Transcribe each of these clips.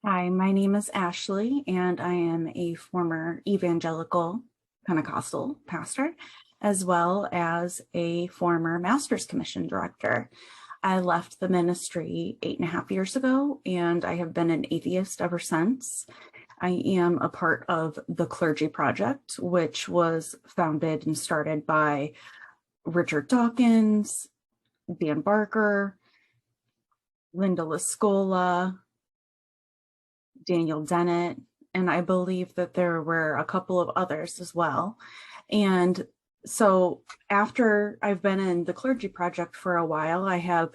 Hi, my name is Ashley, and I am a former evangelical Pentecostal pastor, as well as a former Master's Commission director. I left the ministry 8.5 years ago, and I have been an atheist ever since. I am a part of the Clergy Project, which was founded and started by Richard Dawkins, Dan Barker, Linda Lascola, Daniel Dennett, and I believe that there were a couple of others as well. And so after I've been in the Clergy Project for a while, I have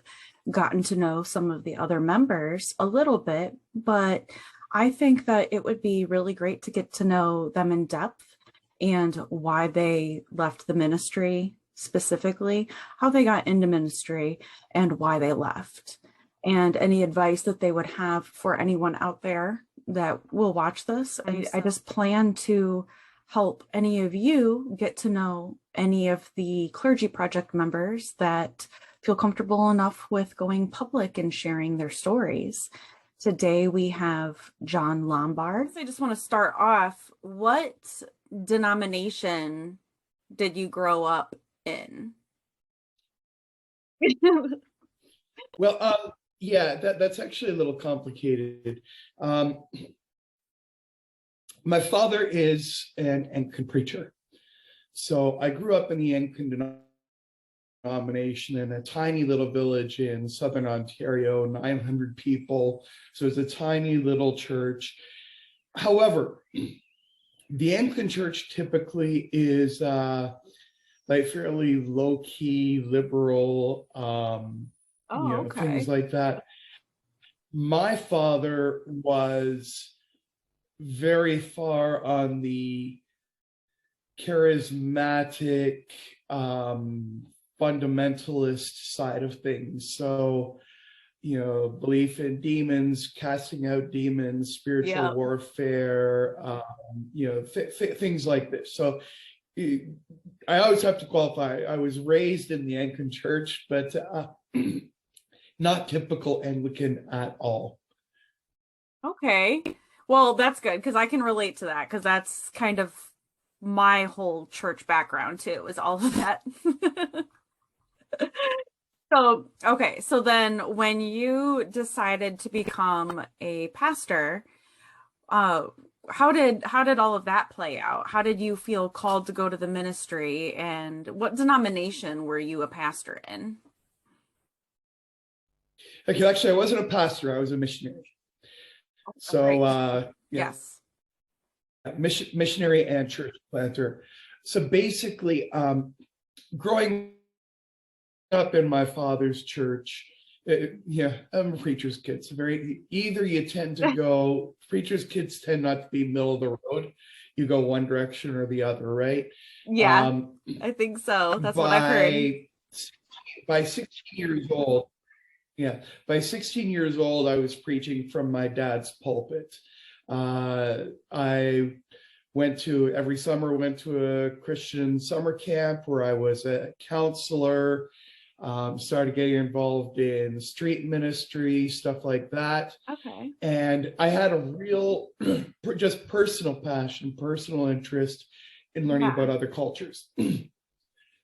gotten to know some of the other members a little bit, but I think that it would be really great to get to know them in depth and why they left the ministry specifically, how they got into ministry, and why they left. And any advice that they would have for anyone out there that will watch this. I just plan to help any of you get to know any of the Clergy Project members that feel comfortable enough with going public and sharing their stories. Today we have John Lombard. I just want to start off, what denomination did you grow up in? Well, yeah, that's actually a little complicated. My father is an Anglican preacher. So I grew up in the Anglican denomination in a tiny little village in southern Ontario, 900 people. So it's a tiny little church. However, the Anglican church typically is like fairly low-key, liberal, things like that. My father was very far on the charismatic, fundamentalist side of things. So, belief in demons, casting out demons, spiritual warfare, things like this. So I always have to qualify. I was raised in the Anglican church, but not typical Anglican at all. Okay. Well, that's good because I can relate to that because that's kind of my whole church background too, is all of that. So, okay. So then when you decided to become a pastor, how did all of that play out? How did you feel called to go to the ministry, and what denomination were you a pastor in? Okay, actually, I wasn't a pastor. I was a missionary. So, yes, missionary and church planter. So basically, growing up in my father's church, I'm a preacher's kid. So either you tend to go, preacher's kids tend not to be middle of the road. You go one direction or the other, right? Yeah, I think so. That's what I've heard. By 16 years old, by 16 years old, I was preaching from my dad's pulpit. I every summer went to a Christian summer camp where I was a counselor, started getting involved in street ministry, stuff like that. Okay. And I had a real, just personal passion, personal interest in learning about other cultures.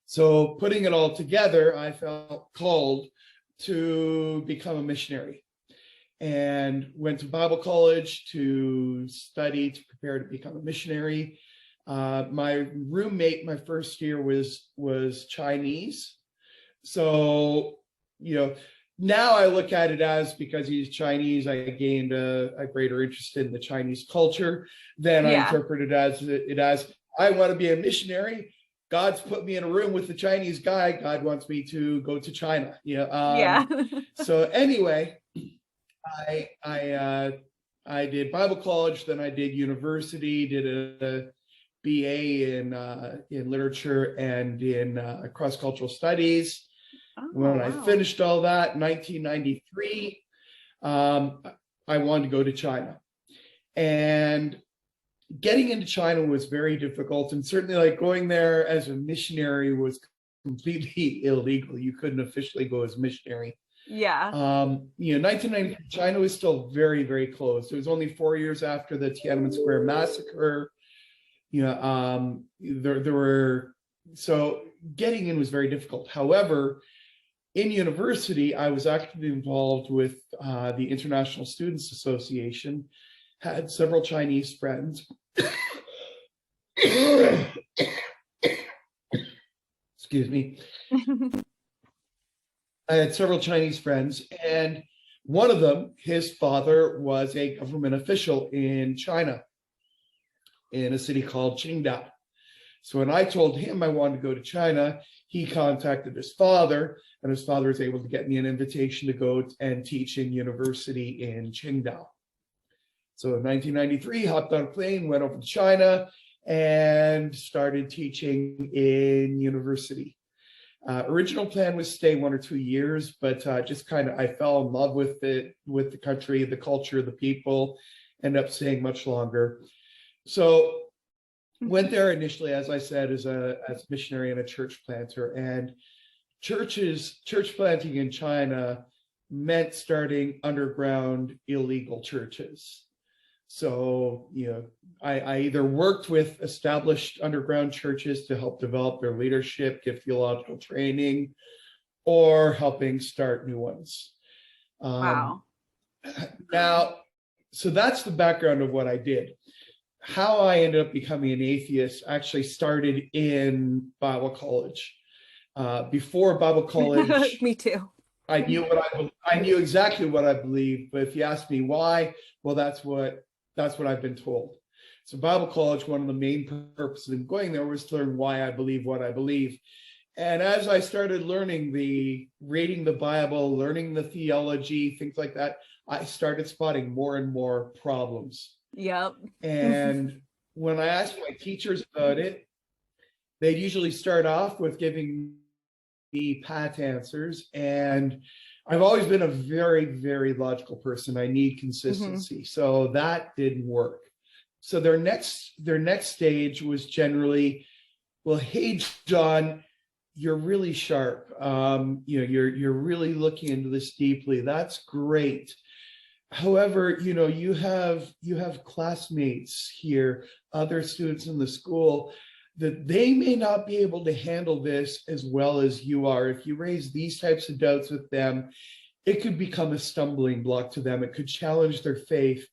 So putting it all together, I felt called to become a missionary and went to Bible college to study to prepare to become a missionary. My roommate my first year was Chinese. So, now I look at it as, because he's Chinese, I gained a greater interest in the Chinese culture. Then I interpret it as I want to be a missionary. God's put me in a room with the Chinese guy. God wants me to go to China. So anyway, I did Bible college, then I did university, did a BA in literature and in cross-cultural studies. When I finished all that in 1993, I wanted to go to China. And getting into China was very difficult, and certainly like going there as a missionary was completely illegal. You couldn't officially go as missionary. Yeah. 1990, China was still very, very close. It was only 4 years after the Tiananmen Square massacre. There were, so getting in was very difficult. However, in university, I was actively involved with the International Students Association, had several Chinese friends. Excuse me. I had several Chinese friends, and one of them, his father was a government official in China, in a city called Qingdao. So when I told him I wanted to go to China, he contacted his father, and his father was able to get me an invitation to go and teach in university in Qingdao. So in 1993, hopped on a plane, went over to China, and started teaching in university. Original plan was stay 1 or 2 years, but just kind of, I fell in love with it, with the country, the culture, the people, ended up staying much longer. So went there initially, as I said, as a missionary and a church planter. And church planting in China meant starting underground illegal churches. So, I either worked with established underground churches to help develop their leadership, give theological training, or helping start new ones. Wow. Now, so that's the background of what I did. How I ended up becoming an atheist actually started in Bible college. Before Bible college, me too. I knew exactly what I believed. But if you ask me why, well, that's what I've been told. So Bible college, one of the main purposes of going there was to learn why I believe what I believe. And as I started reading the Bible, learning the theology, things like that, I started spotting more and more problems. Yep. And when I asked my teachers about it, they usually start off with giving me pat answers. And I've always been a very, very logical person. I need consistency. So that didn't work. So their next stage was generally, well, hey, John, you're really sharp. You're really looking into this deeply. That's great. However, you have classmates here, other students in the school, that they may not be able to handle this as well as you are. If you raise these types of doubts with them, it could become a stumbling block to them. It could challenge their faith.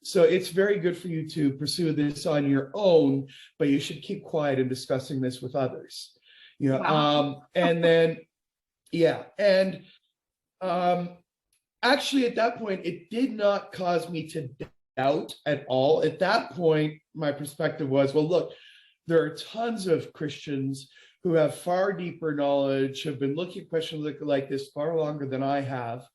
So it's very good for you to pursue this on your own, but you should keep quiet in discussing this with others. Wow. And then, yeah. And actually, at that point, it did not cause me to doubt at all. At that point, my perspective was, well, look, there are tons of Christians who have far deeper knowledge, have been looking at questions like this far longer than I have,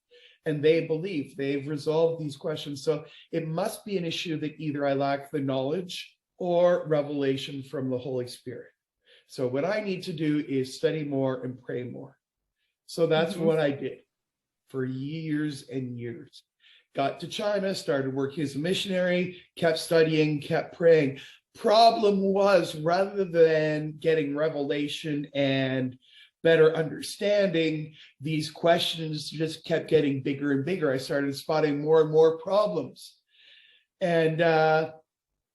and they believe they've resolved these questions. So it must be an issue that either I lack the knowledge or revelation from the Holy Spirit. So what I need to do is study more and pray more. So that's what I did for years and years. Got to China, started working as a missionary, kept studying, kept praying. Problem was, rather than getting revelation and better understanding, these questions just kept getting bigger and bigger. I started spotting more and more problems. And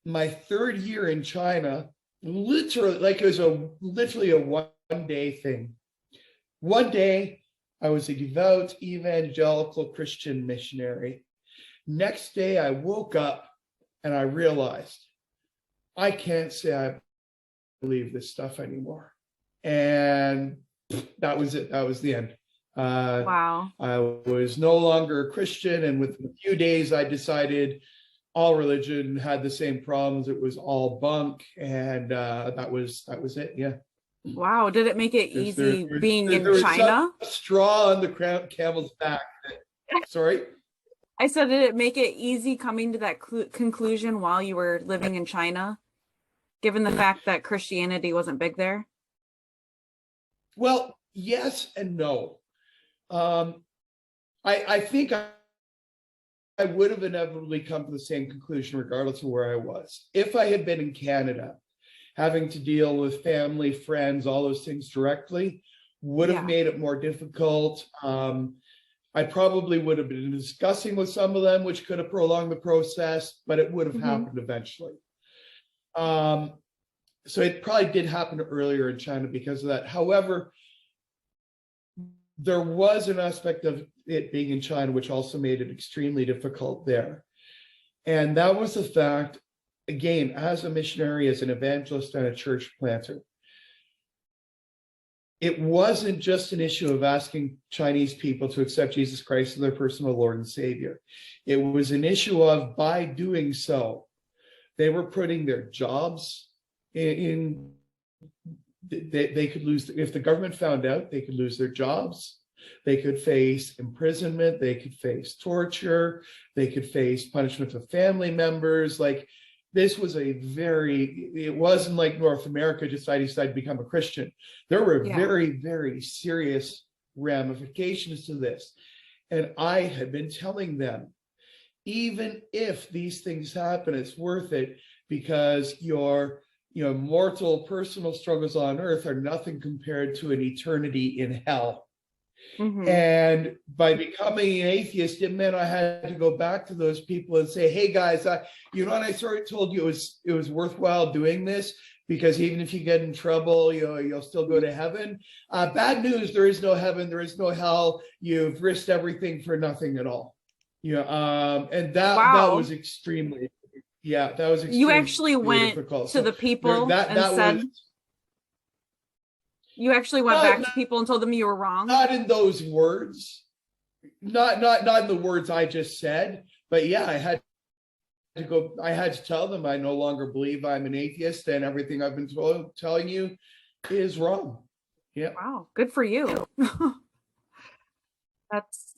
my third year in China, literally, like it was literally a one-day thing. One day, I was a devout evangelical Christian missionary. Next day, I woke up and I realized I can't say I believe this stuff anymore. And that was it. That was the end. Wow. I was no longer a Christian. And within a few days, I decided all religion had the same problems. It was all bunk. And that was it. Yeah. Wow. Did it make it easy being in China? A straw on the camel's back. Sorry? I said, did it make it easy coming to that conclusion while you were living in China, given the fact that Christianity wasn't big there? Well, yes and no. I think I would have inevitably come to the same conclusion regardless of where I was. If I had been in Canada, having to deal with family, friends, all those things directly would have made it more difficult. I probably would have been discussing with some of them, which could have prolonged the process, but it would have happened eventually. So it probably did happen earlier in China because of that. However, there was an aspect of it being in China which also made it extremely difficult there. And that was the fact, again, as a missionary, as an evangelist and a church planter, it wasn't just an issue of asking Chinese people to accept Jesus Christ as their personal Lord and Savior. It was an issue of, by doing so, they were putting their jobs in, they could lose, if the government found out, they could lose their jobs. They could face imprisonment, they could face torture, they could face punishment of family members. Like, this was it wasn't like North America decided to become a Christian. There were very, very serious ramifications to this. And I had been telling them, even if these things happen, it's worth it, because your mortal personal struggles on earth are nothing compared to an eternity in hell. And by becoming an atheist, it meant I had to go back to those people and say, hey guys, you know what, I sort of told you it was worthwhile doing this, because even if you get in trouble, you'll still go to heaven. Bad news, there is no heaven, there is no hell. You've risked everything for nothing at all. And that was extremely, that was extremely You actually went difficult. to the people and said, you actually went back to people and told them you were wrong? Not in those words, not in the words I just said, but yeah, I had to tell them I no longer believe I'm an atheist, and everything I've been telling you is wrong. Yeah. Wow, good for you. That's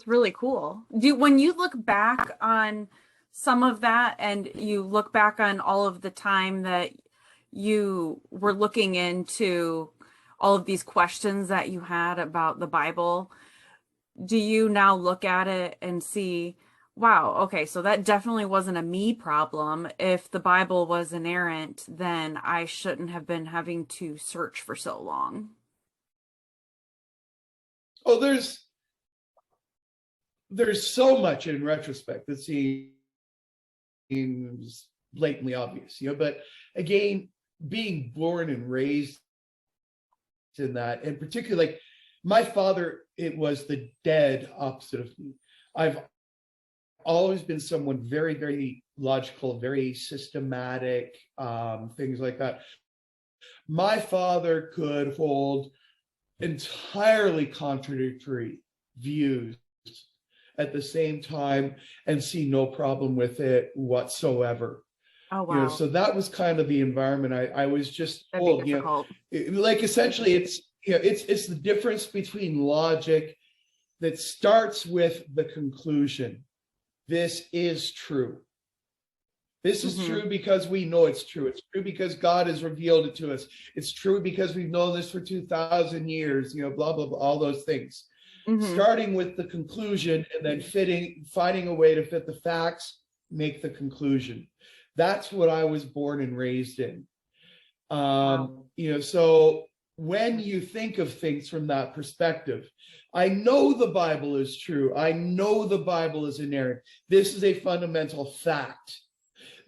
really cool. When you look back on some of that, and you look back on all of the time that you were looking into all of these questions that you had about the Bible, do you now look at it and see, wow, okay, so that definitely wasn't a me problem. If the Bible was inerrant, then I shouldn't have been having to search for so long? Oh, there's so much in retrospect that seems blatantly obvious, but again, being born and raised in that, and particularly, like, my father, it was the dead opposite of me. I've always been someone very, very logical, very systematic, things like that. My father could hold entirely contradictory views at the same time and see no problem with it whatsoever. Oh, wow. So that was kind of the environment I was just told. Like, essentially, it's the difference between logic that starts with the conclusion. This is true. This is true because we know it's true. It's true because God has revealed it to us. It's true because we've known this for 2,000 years, blah, blah, blah, all those things. Starting with the conclusion and then finding a way to fit the facts, make the conclusion. That's what I was born and raised in. So when you think of things from that perspective, I know the Bible is true. I know the Bible is inerrant. This is a fundamental fact.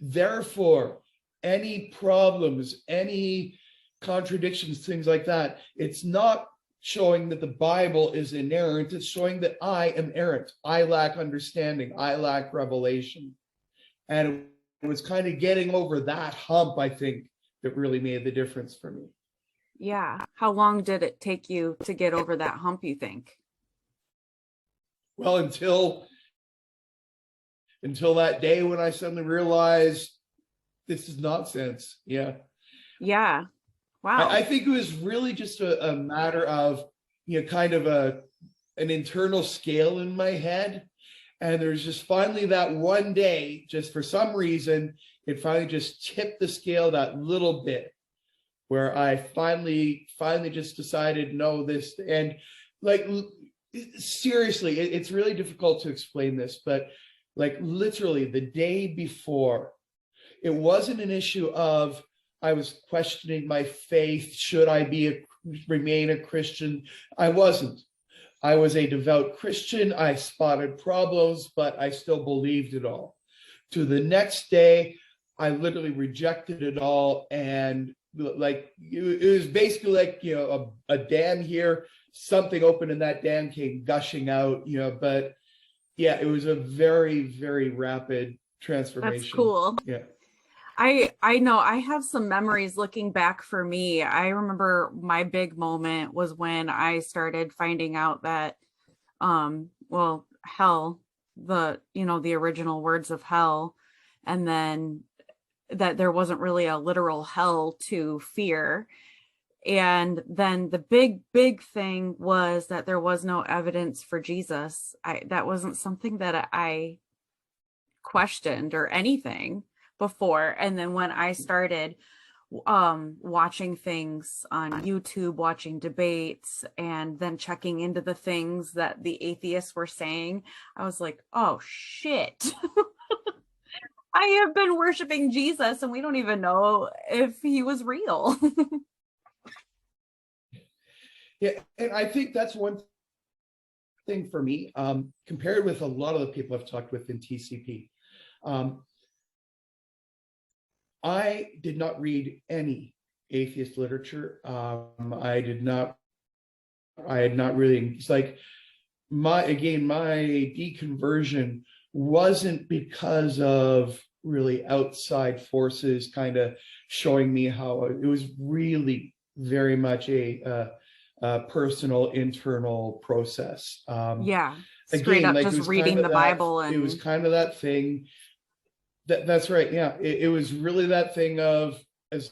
Therefore, any problems, any contradictions, things like that, it's not showing that the Bible is inerrant. It's showing that I am errant. I lack understanding. I lack revelation. And it was kind of getting over that hump, I think, that really made the difference for me. Yeah. How long did it take you to get over that hump, you think? Well, until that day when I suddenly realized this is nonsense. Yeah. Yeah. Wow. I think it was really just a matter of, kind of an internal scale in my head. And there's just finally that one day, just for some reason, it finally just tipped the scale that little bit, where I finally just decided, no, this, and like, seriously, it's really difficult to explain this, but like literally the day before, it wasn't an issue of, I was questioning my faith. Should I remain a Christian? I wasn't. I was a devout Christian. I spotted problems, but I still believed it all. To the next day, I literally rejected it all. And like, it was basically like, a dam here, something opened and that dam came gushing out, but yeah, it was a very, very rapid transformation. That's cool. Yeah. I know I have some memories looking back for me. I remember my big moment was when I started finding out that, well, hell, the original words of hell, and then that there wasn't really a literal hell to fear. And then the big thing was that there was no evidence for Jesus. That wasn't something that I questioned or anything before. And then when I started watching things on YouTube, watching debates, and then checking into the things that the atheists were saying, I was like, oh shit. I have been worshiping Jesus and we don't even know if he was real. Yeah, and I think that's one thing for me, compared with a lot of the people I've talked with in TCP. I did not read any atheist literature. I had not really, it's like my deconversion wasn't because of really outside forces kind of showing me how it was really very much a personal internal process. Yeah, straight up just reading the Bible. And it was kind of that thing. That's right. Yeah, it was really that thing of, as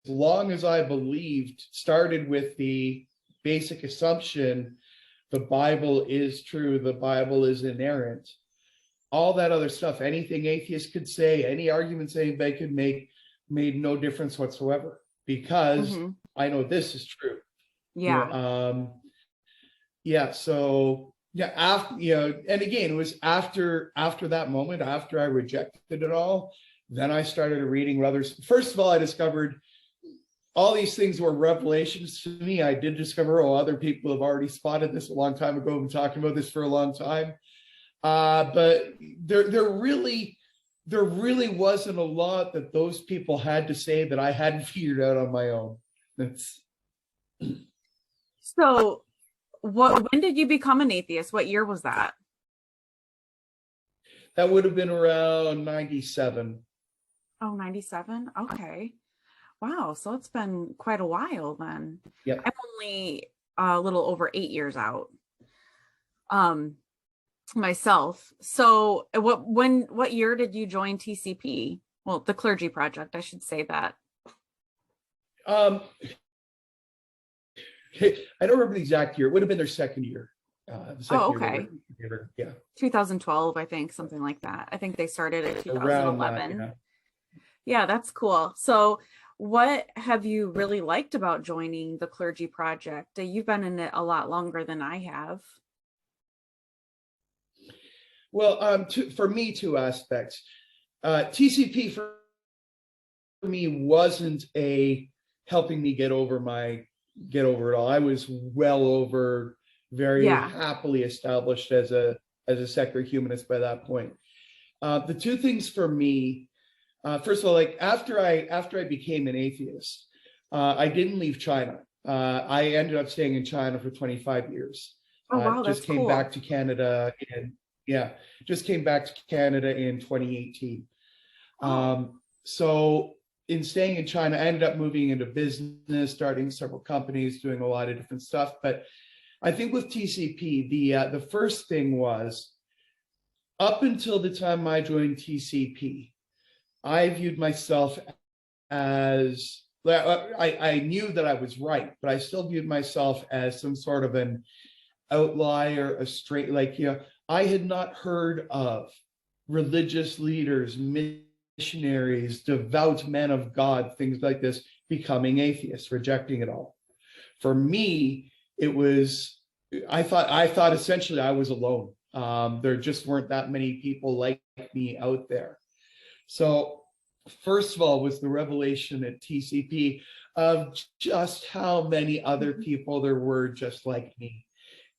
long as I believed, started with the basic assumption the Bible is true, the Bible is inerrant. All that other stuff, anything atheists could say, any arguments anybody could make, made no difference whatsoever, because I know this is true. Yeah. Yeah. So yeah, after, and again, it was after that moment, after I rejected it all, then I started reading others. First of all, I discovered all these things were revelations to me. I did discover, other people have already spotted this a long time ago. I've been talking about this for a long time. But there really wasn't a lot that those people had to say that I hadn't figured out on my own. So when did you become an atheist? What year was that? That would have been around 97. Oh, 97. Okay. Wow. So it's been quite a while then. Yeah. I'm only a little over 8 years out. Myself. So what year did you join TCP? Well, the Clergy Project, I should say that. I don't remember the exact year. It would have been their second year. Okay. Yeah. 2012, I think, something like that. I think they started in 2011. Around that, yeah, that's cool. So what have you really liked about joining the Clergy Project? You've been in it a lot longer than I have. Well, for me, two aspects. TCP for me wasn't helping me get over it all. I was well over, very happily established as a secular humanist by that point. The two things for me, first of all, like after I became an atheist, I didn't leave China. I ended up staying in China for 25 years. Oh wow, that's cool. Back to Canada just came back to Canada in 2018. So in staying in China, I ended up moving into business, starting several companies, doing a lot of different stuff. But I think with TCP, the first thing was, up until the time I joined TCP, I viewed myself as, I knew that I was right, but I still viewed myself as some sort of an outlier, a straight, I had not heard of religious leaders, missionaries, devout men of God, things like this, becoming atheists, rejecting it all. For me, it was, I thought essentially I was alone. There just weren't that many people like me out there. So first of all was the revelation at TCP of just how many other people there were just like me.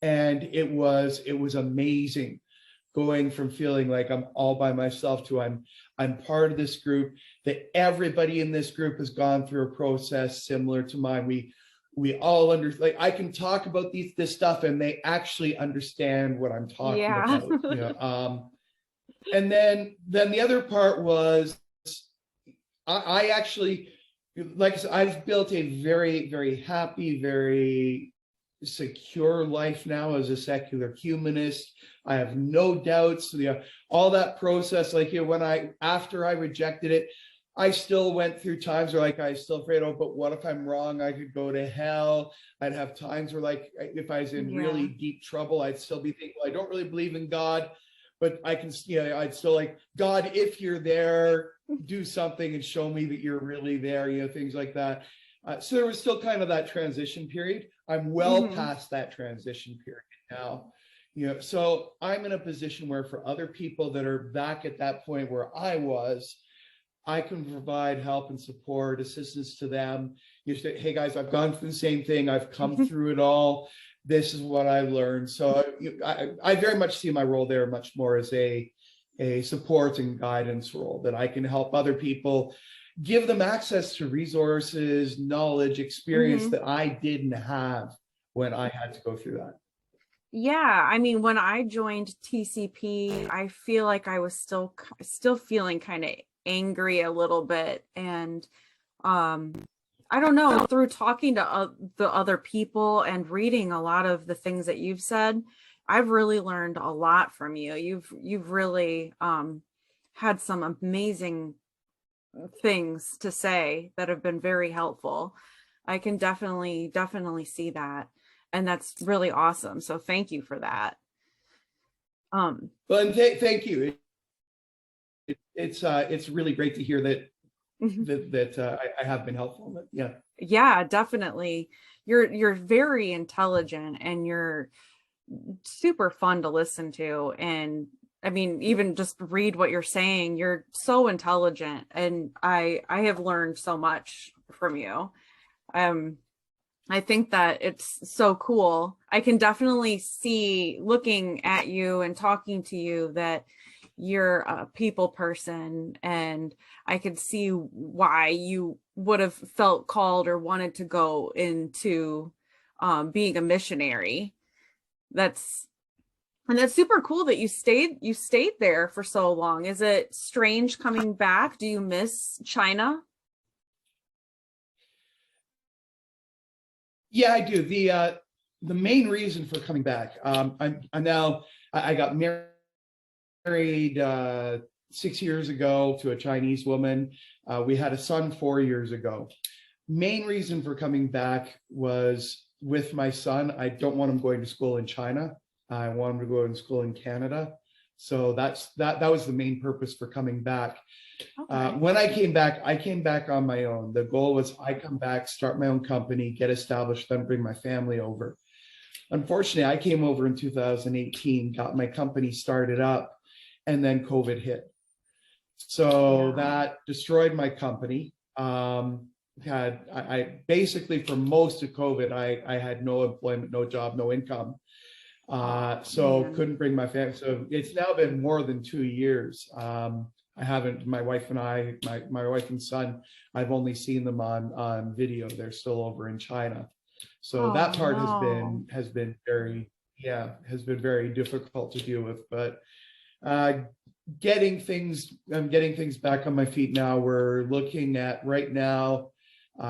And it was amazing, going from feeling like I'm all by myself to I'm part of this group, that everybody in this group has gone through a process similar to mine. We all like, I can talk about this stuff and they actually understand what I'm talking about. You know? And then the other part was, I actually, like I said, I've built a very, very happy, very secure life now as a secular humanist. I have no doubts. You know, all that process, like, you know, after I rejected it, I still went through times where, like, I was still afraid, oh, but what if I'm wrong? I could go to hell. I'd have times where, like, if I was in really deep trouble, I'd still be thinking, well, I don't really believe in God, but I can, you know, I'd still like, God, if you're there, do something and show me that you're really there, you know, things like that. So there was still kind of that transition period. I'm well past that transition period now. You know, so I'm in a position where, for other people that are back at that point where I was, I can provide help and support, assistance to them. You say, hey guys, I've gone through the same thing. I've come through it all. This is what I learned. So I very much see my role there much more as a support and guidance role, that I can help other people, give them access to resources, knowledge, experience that I didn't have when I had to go through that. Yeah, I mean, when I joined TCP, I feel like I was still feeling kind of angry a little bit, and I don't know, through talking to the other people and reading a lot of the things that you've said, I've really learned a lot from you. You've really had some amazing things to say that have been very helpful. I can definitely see that, and that's really awesome. So thank you for that. Well, and thank you. It's really great to hear that I have been helpful. But yeah, definitely. You're very intelligent, and you're super fun to listen to. And I mean, even just read what you're saying, you're so intelligent, and I have learned so much from you. I think that it's so cool. I can definitely see, looking at you and talking to you, that you're a people person, and I could see why you would have felt called or wanted to go into being a missionary. That's super cool that you stayed there for so long. Is it strange coming back? Do you miss China? Yeah, I do. The main reason for coming back, I got married 6 years ago to a Chinese woman. We had a son 4 years ago. Main reason for coming back was, with my son, I don't want him going to school in China. I want him to go to school in Canada. So that was the main purpose for coming back. Okay. When I came back on my own. The goal was, I come back, start my own company, get established, then bring my family over. Unfortunately, I came over in 2018, got my company started up, and then COVID hit. So that destroyed my company. I basically, for most of COVID, I had no employment, no job, no income. Couldn't bring my family. So it's now been more than 2 years. I haven't, my wife and I, my wife and son, I've only seen them on video. They're still over in China. So that part has been very difficult to deal with. But getting things back on my feet now. We're looking at right now,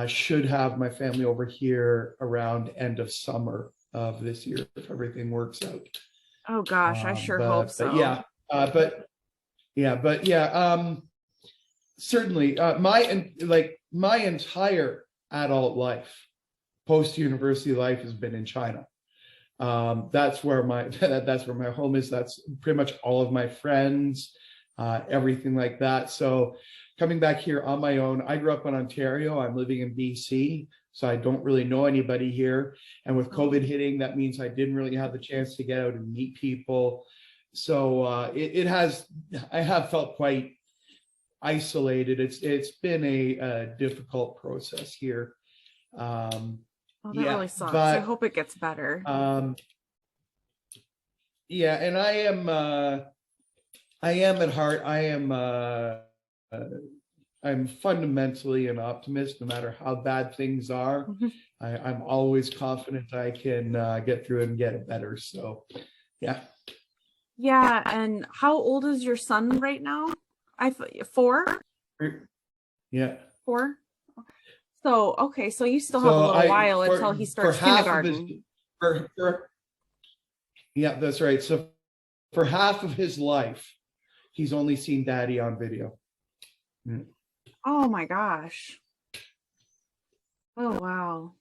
should have my family over here around end of summer of this year, if everything works out. Oh gosh, I sure hope so. Certainly, my entire adult life, post-university life, has been in China. That's where my home is. That's pretty much all of my friends, everything like that. So coming back here on my own, I grew up in Ontario. I'm living in BC, so I don't really know anybody here. And with COVID hitting, that means I didn't really have the chance to get out and meet people. So I have felt quite isolated. It's been a difficult process here. That really sucks. I hope it gets better. yeah, and I am at heart, I'm fundamentally an optimist, no matter how bad things are. Mhm. I'm always confident I can get through it and get it better. So, yeah. Yeah, and how old is your son right now? Four? Yeah. Four? So, okay, so you still have a So little while until he for starts half of his kindergarten. yeah, that's right. So for half of his life, he's only seen daddy on video. Mm. Oh my gosh. Oh wow.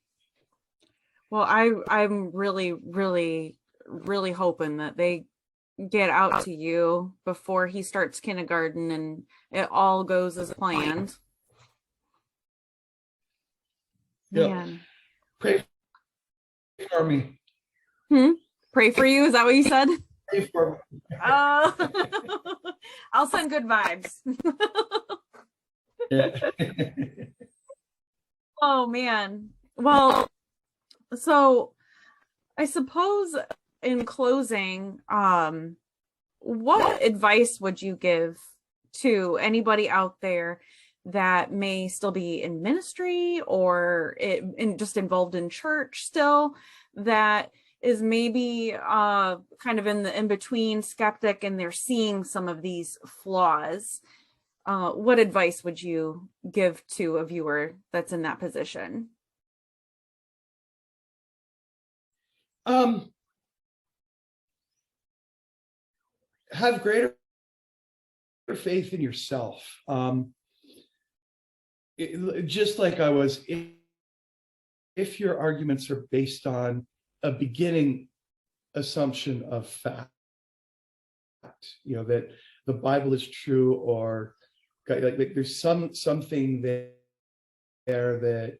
Well, I'm really, really, really hoping that they get out to you before he starts kindergarten and it all goes as planned. Yeah. Man. Pray for me. Pray for you. Is that what you said? Pray for me. I'll send good vibes. Yeah. Oh man. Well, so I suppose in closing, what advice would you give to anybody out there that may still be in ministry or just involved in church still, that is maybe kind of in the in-between skeptic and they're seeing some of these flaws? What advice would you give to a viewer that's in that position? Have greater faith in yourself. Just like I was, if your arguments are based on a beginning assumption of fact, that the Bible is true, or like there's something there that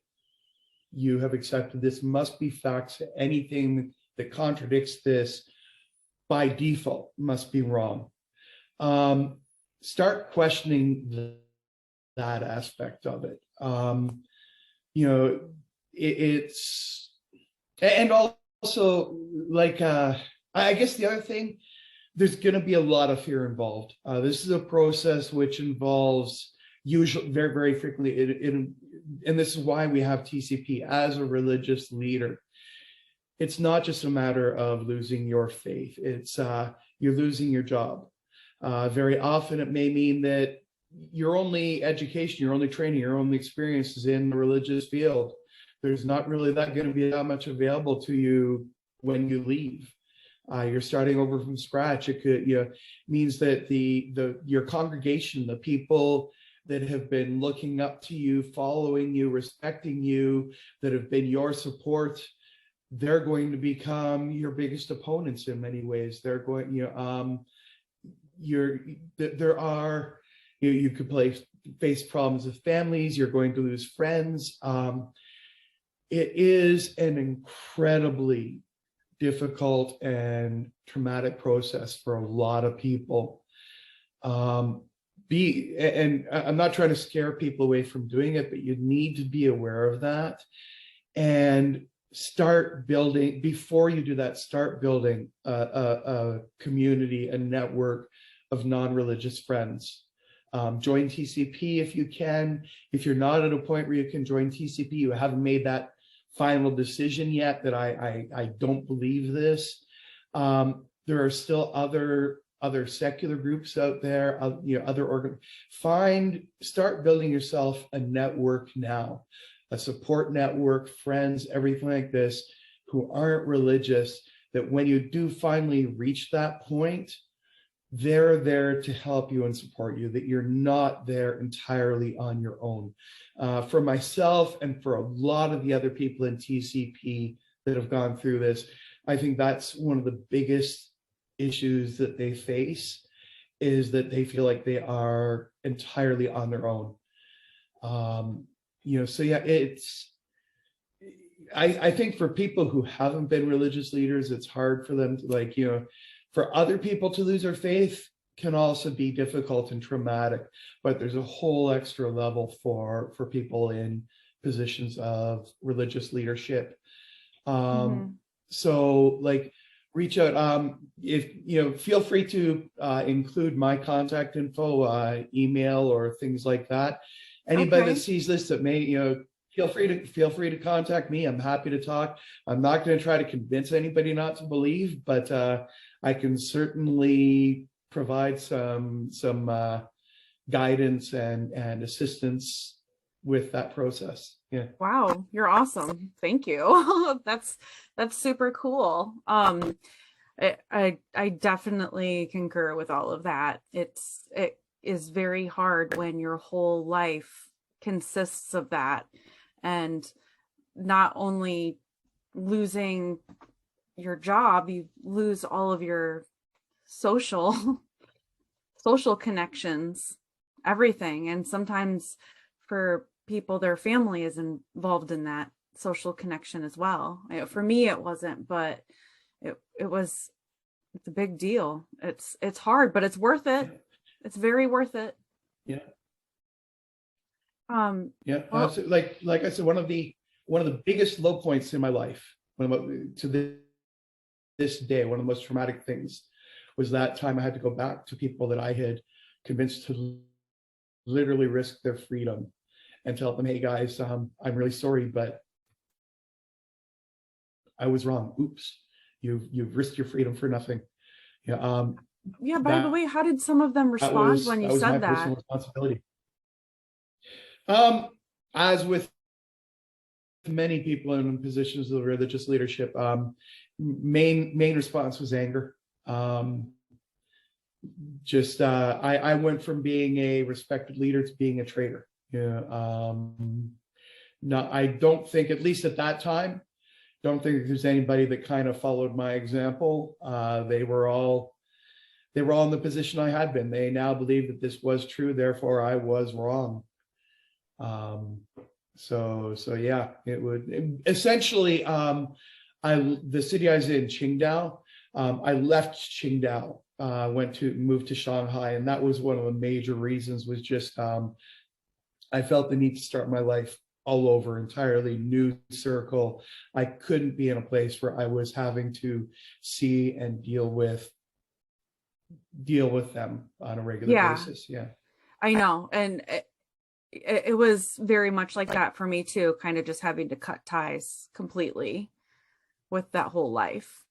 you have accepted, this must be facts. Anything that contradicts this by default must be wrong. Start questioning that aspect of it. It's, and also, like, I guess the other thing, there's going to be a lot of fear involved. This is a process which involves, usually, very, very frequently, and this is why we have TCP as a religious leader. It's not just a matter of losing your faith. It's you're losing your job. Very often it may mean that your only education, your only training, your only experience is in the religious field. There's not really going to be that much available to you when you leave. You're starting over from scratch. It could, means that your congregation, the people that have been looking up to you, following you, respecting you, that have been your support, they're going to become your biggest opponents in many ways. They're going, you could face problems with families. You're going to lose friends. It is an incredibly difficult and traumatic process for a lot of people. And I'm not trying to scare people away from doing it, but you need to be aware of that and start building. Before you do that, start building a community, a network of non-religious friends. Join TCP if you can. If you're not at a point where you can join TCP, you haven't made that final decision yet that I don't believe this. There are still other secular groups out there, start building yourself a network now, a support network, friends, everything like this, who aren't religious, that when you do finally reach that point, they're there to help you and support you, that you're not there entirely on your own. For myself and for a lot of the other people in TCP that have gone through this, I think that's one of the biggest issues that they face, is that they feel like they are entirely on their own. So yeah, I think for people who haven't been religious leaders, it's hard for them to, for other people to lose their faith can also be difficult and traumatic, but there's a whole extra level for people in positions of religious leadership. So, like, reach out. If feel free to include my contact info, email or things like that. Anybody Okay. that sees this that may, feel free to contact me. I'm happy to talk. I'm not going to try to convince anybody not to believe, but I can certainly provide some guidance and assistance with that process. Yeah. Wow, you're awesome. Thank you. That's super cool. I definitely concur with all of that. It is very hard when your whole life consists of that, and not only losing your job, you lose all of your social connections, everything. And sometimes for people, their family is involved in that social connection as well. For me, it wasn't, but it's a big deal. It's hard, but it's worth it. It's very worth it. Yeah. Well, like I said, one of the biggest low points in my life, this day, one of the most traumatic things was that time I had to go back to people that I had convinced to literally risk their freedom and tell them, hey guys, I'm really sorry, but I was wrong. Oops, you've risked your freedom for nothing. Yeah. Yeah. By the way, how did some of them respond when you said that? That was my personal responsibility. As with many people in positions of religious leadership, main response was anger. I went from being a respected leader to being a traitor. No, I don't think, at least at that time, don't think there's anybody that kind of followed my example. They were all in the position I had been. They now believe that this was true, therefore I was wrong. So yeah, it would essentially, the city I was in, Qingdao, I left Qingdao, moved to Shanghai, and that was one of the major reasons, was just I felt the need to start my life all over, entirely new circle. I couldn't be in a place where I was having to see and deal with them on a regular basis. Yeah, I know. And it was very much like that for me too, kind of just having to cut ties completely with that whole life.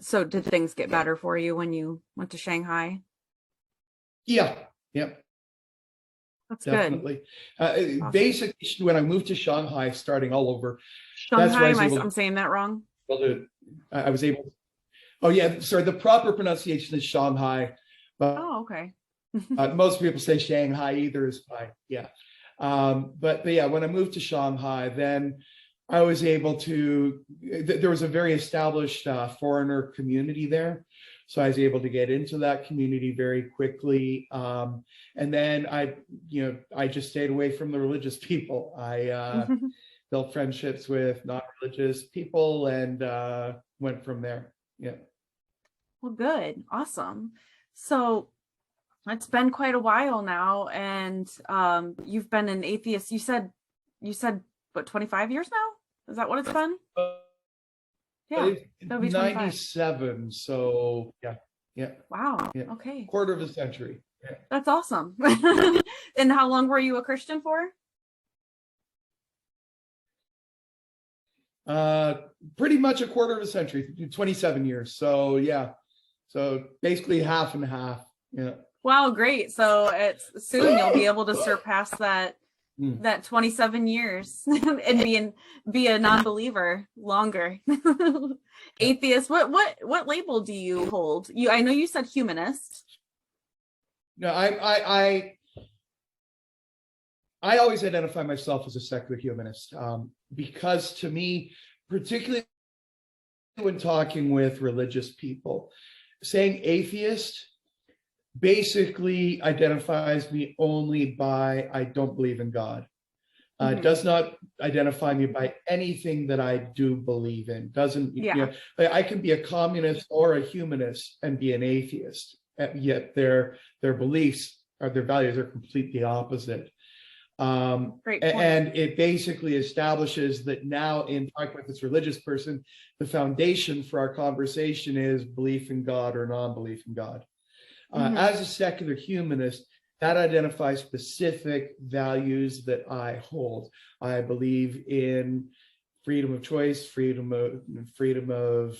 So did things get better for you when you went to Shanghai? Yeah. That's definitely. Good. Awesome. Basically, when I moved to Shanghai, starting all over. Shanghai, I'm saying that wrong? I was able. Oh yeah, sorry. The proper pronunciation is Shanghai. Oh, okay. Most people say Shanghai, either is fine. Yeah. But yeah, when I moved to Shanghai, then I was able to, there was a very established foreigner community there. So I was able to get into that community very quickly. And then I just stayed away from the religious people. I built friendships with non-religious people and went from there. Yeah. Well, good. Awesome. So it's been quite a while now, and you've been an atheist. You said what, 25 years now? Is that what it's been? Yeah, that'll be 97. So yeah. Wow. Yeah. Okay. Quarter of a century. Yeah. That's awesome. And how long were you a Christian for? Pretty much a quarter of a century, 27 years. So yeah. So basically half and half. Yeah. Wow, great. So soon you'll be able to surpass that 27 years and be a non-believer longer. Atheist. What label do you hold? I know you said humanist. No, I always identify myself as a secular humanist, because to me, particularly when talking with religious people, saying atheist basically identifies me only by I don't believe in God. It does not identify me by anything that I do believe in. Doesn't, I can be a communist or a humanist and be an atheist, yet their beliefs or their values are completely opposite. Great point. And it basically establishes that now, in talking with this religious person, the foundation for our conversation is belief in God or non-belief in God. As a secular humanist, that identifies specific values that I hold. I believe in freedom of choice, freedom of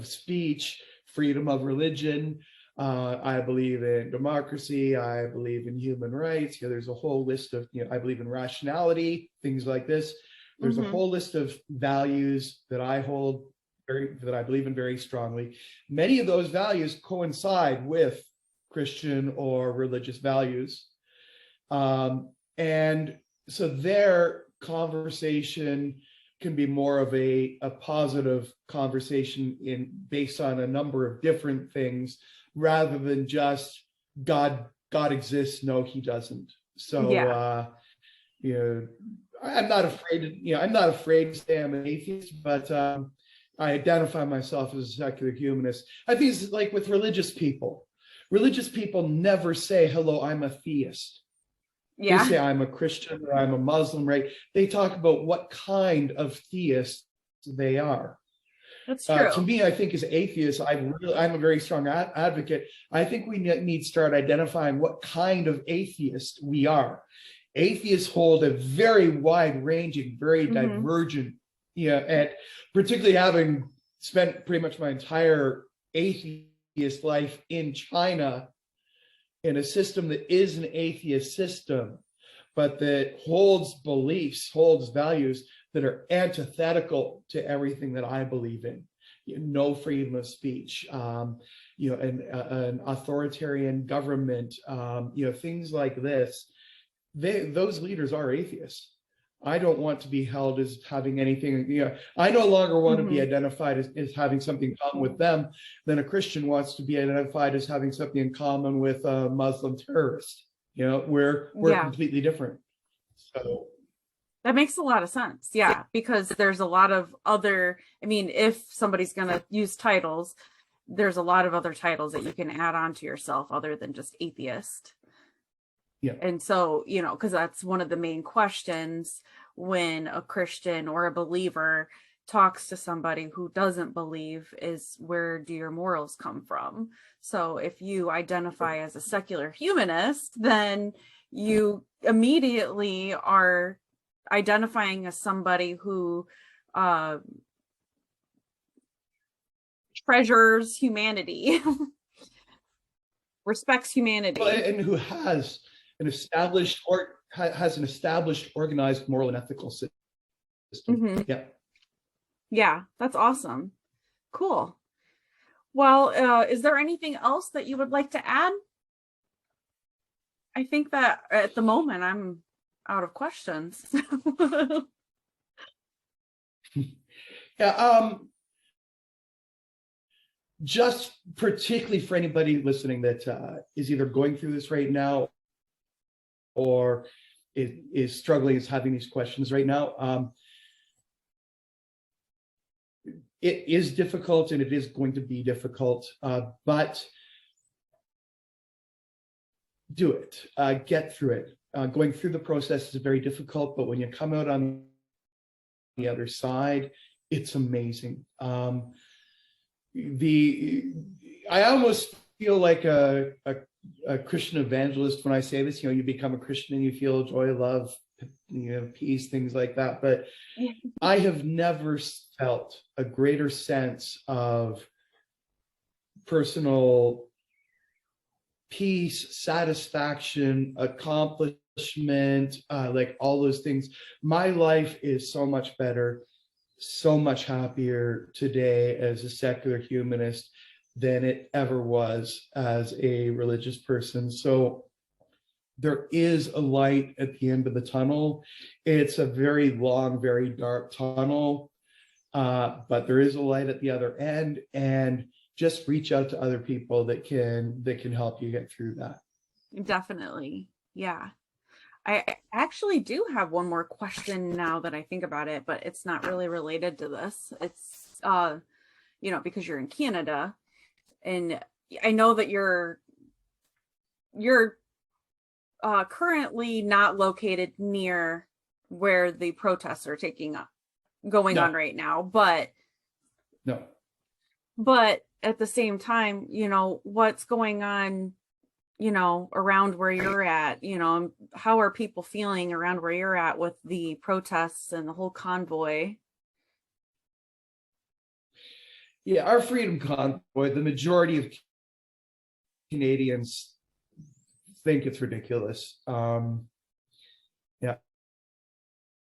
speech, freedom of religion. I believe in democracy. I believe in human rights. There's a whole list of, I believe in rationality, things like this. There's a whole list of values that I hold that I believe in very strongly. Many of those values coincide with Christian or religious values. And so their conversation can be more of a positive conversation based on a number of different things, rather than just God exists, no, he doesn't. So I'm not afraid to say I'm an atheist, but I identify myself as a secular humanist. I think it's like with religious people. Religious people never say, hello, I'm a theist. Yeah. They say I'm a Christian or I'm a Muslim, right? They talk about what kind of theist they are. That's true. To me, I think as atheists, I'm a very strong advocate. I think we need to start identifying what kind of atheist we are. Atheists hold a very wide-ranging, very divergent, and particularly having spent pretty much my entire atheist life in China, in a system that is an atheist system, but that holds beliefs, holds values that are antithetical to everything that I believe in. No freedom of speech, an authoritarian government, things like this. Those leaders are atheists. I don't want to be held as having anything, I no longer want to be identified as having something in common with them than a Christian wants to be identified as having something in common with a Muslim terrorist. We're completely different. So that makes a lot of sense. Yeah, because there's a lot of other, if somebody's going to use titles, there's a lot of other titles that you can add on to yourself other than just atheist. Yeah. And so, because that's one of the main questions when a Christian or a believer talks to somebody who doesn't believe is, where do your morals come from? So if you identify as a secular humanist, then you immediately are identifying as somebody who treasures humanity, respects humanity, and who has an established organized moral and ethical system. Yeah, that's awesome. Cool. Well, is there anything else that you would like to add? I think that at the moment I'm out of questions. Just particularly for anybody listening that is either going through this right now or is struggling, is having these questions right now. It is difficult and it is going to be difficult, but do it, get through it. Going through the process is very difficult, but when you come out on the other side, it's amazing. I almost feel like a Christian evangelist when I say this. You become a Christian and you feel joy, love, peace, things like that. But I have never felt a greater sense of personal peace, satisfaction, accomplishment, like all those things. My life is so much better, so much happier today as a secular humanist than it ever was as a religious person. So there is a light at the end of the tunnel. It's a very long, very dark tunnel, but there is a light at the other end, and just reach out to other people that can help you get through that. Definitely. Yeah. I actually do have one more question now that I think about it, but it's not really related to this. It's, because you're in Canada, and I know that you're currently not located near where the protests are going No. on right now, but No. at the same time, what's going on, around where you're at, how are people feeling around where you're at with the protests and the whole convoy? Yeah, our freedom convoy, the majority of Canadians think it's ridiculous. Yeah.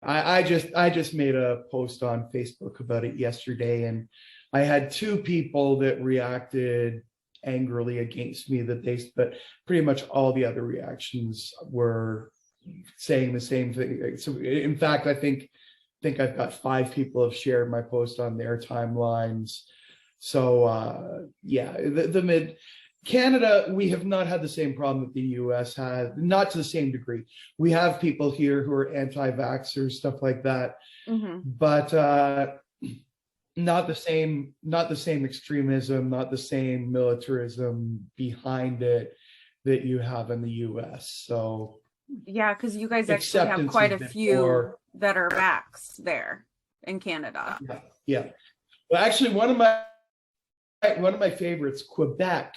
I just made a post on Facebook about it yesterday, and I had two people that reacted angrily against me but pretty much all the other reactions were saying the same thing. So in fact, I think I've got 5 people have shared my post on their timelines. So yeah, the Canada, we have not had the same problem that the US had, not to the same degree. We have people here who are anti-vaxxers, stuff like that, but not the same extremism, not the same militarism behind it that you have in the US. So yeah, because you guys actually have quite a few that are vax there in Canada. Yeah. Well, actually, one of my favorites, Quebec.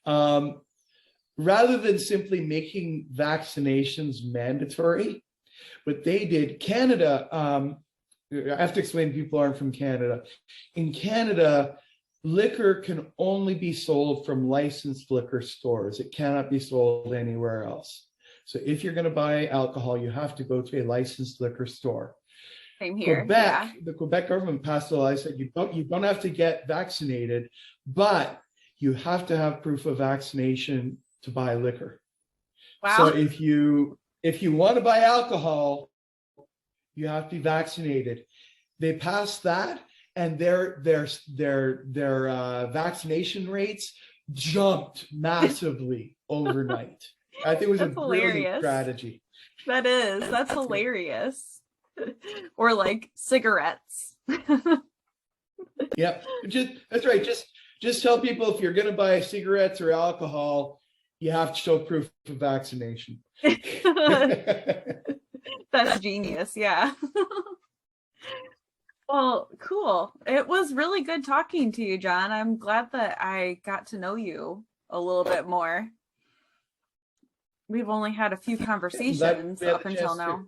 Rather than simply making vaccinations mandatory, what they did, Canada, I have to explain, people aren't from Canada. In Canada, liquor can only be sold from licensed liquor stores. It cannot be sold anywhere else. So if you're going to buy alcohol, you have to go to a licensed liquor store. Same here. Quebec, the Quebec government passed a law that said you don't have to get vaccinated, but you have to have proof of vaccination to buy liquor. Wow. So if you want to buy alcohol, you have to be vaccinated. They passed that, and their vaccination rates jumped massively overnight. I think it was a brilliant strategy. That's hilarious. Or like cigarettes. Yeah, that's right. Just tell people, if you're going to buy cigarettes or alcohol, you have to show proof of vaccination. That's genius. Yeah. Well, cool. It was really good talking to you, John. I'm glad that I got to know you a little bit more. We've only had a few conversations up until now.